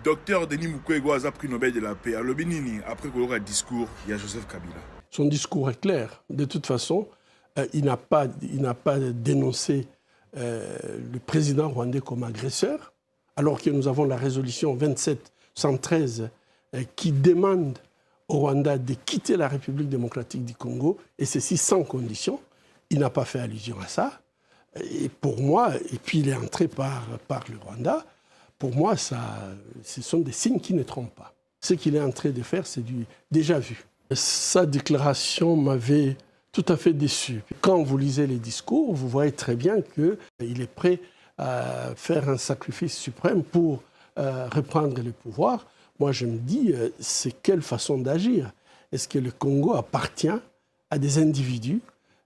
Docteur Denis Mukwege a prix Nobel de la paix. À l'Obinini, après qu'il aura discours, il y a Joseph Kabila. Son discours est clair. De toute façon, il n'a pas dénoncé le président rwandais comme agresseur, alors que nous avons la résolution 2713 qui demande au Rwanda de quitter la République démocratique du Congo, et ceci sans condition. Il n'a pas fait allusion à ça. Et pour moi, et puis il est entré par le Rwanda, pour moi, ce sont des signes qui ne trompent pas. Ce qu'il est en train de faire, c'est du déjà vu. Sa déclaration m'avait tout à fait déçu. Quand vous lisez les discours, vous voyez très bien qu'il est prêt à faire un sacrifice suprême pour reprendre le pouvoir. Moi, je me dis, c'est quelle façon d'agir? Est-ce que le Congo appartient à des individus?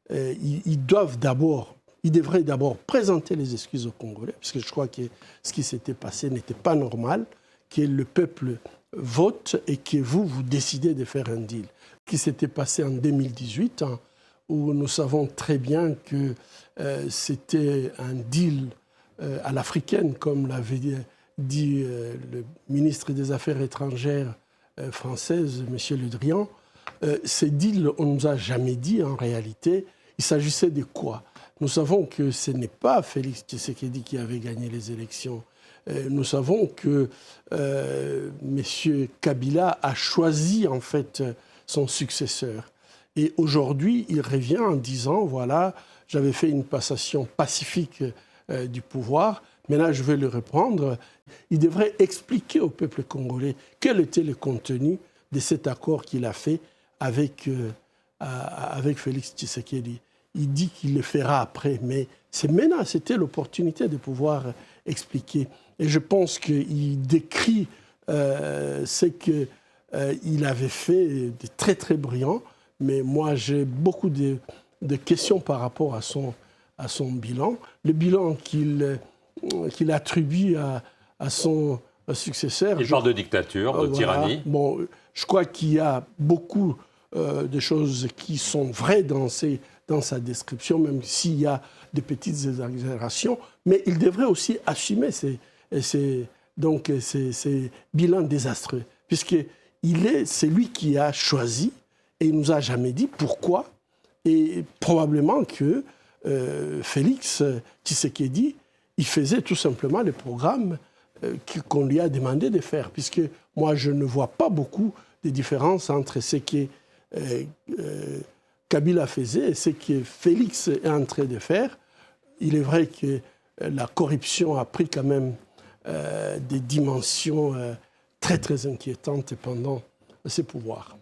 Ils devraient d'abord présenter les excuses aux Congolais, parce que je crois que ce qui s'était passé n'était pas normal, que le peuple vote et que vous décidez de faire un deal. Ce qui s'était passé en 2018, où nous savons très bien que c'était un deal à l'africaine, comme l'avait dit le ministre des Affaires étrangères française, M. Le Drian. Ces deals, on ne nous a jamais dit en réalité, il s'agissait de quoi? Nous savons que ce n'est pas Félix Tshisekedi qui avait gagné les élections. Nous savons que M. Kabila a choisi en fait son successeur. Et aujourd'hui, il revient en disant, voilà, j'avais fait une passation pacifique du pouvoir, maintenant je vais le reprendre. Il devrait expliquer au peuple congolais quel était le contenu de cet accord qu'il a fait avec Félix Tshisekedi. Il dit qu'il le fera après, mais c'est maintenant, c'était l'opportunité de pouvoir expliquer. Et je pense qu'il décrit ce qu'il avait fait de très très brillant, mais moi j'ai beaucoup de questions par rapport à son bilan. Le bilan qu'il attribue à son successeur. Il parle de dictature, de tyrannie. Bon, je crois qu'il y a beaucoup de choses qui sont vraies dans sa description, même s'il y a des petites exagérations, mais il devrait aussi assumer ces bilans désastreux, c'est lui qui a choisi et il ne nous a jamais dit pourquoi, et probablement que Félix Tshisekedi, il faisait tout simplement le programme qu'on lui a demandé de faire, puisque moi je ne vois pas beaucoup de différence entre ce que Kabila faisait et ce que Félix est en train de faire. Il est vrai que la corruption a pris quand même des dimensions très très inquiétantes pendant ses pouvoirs.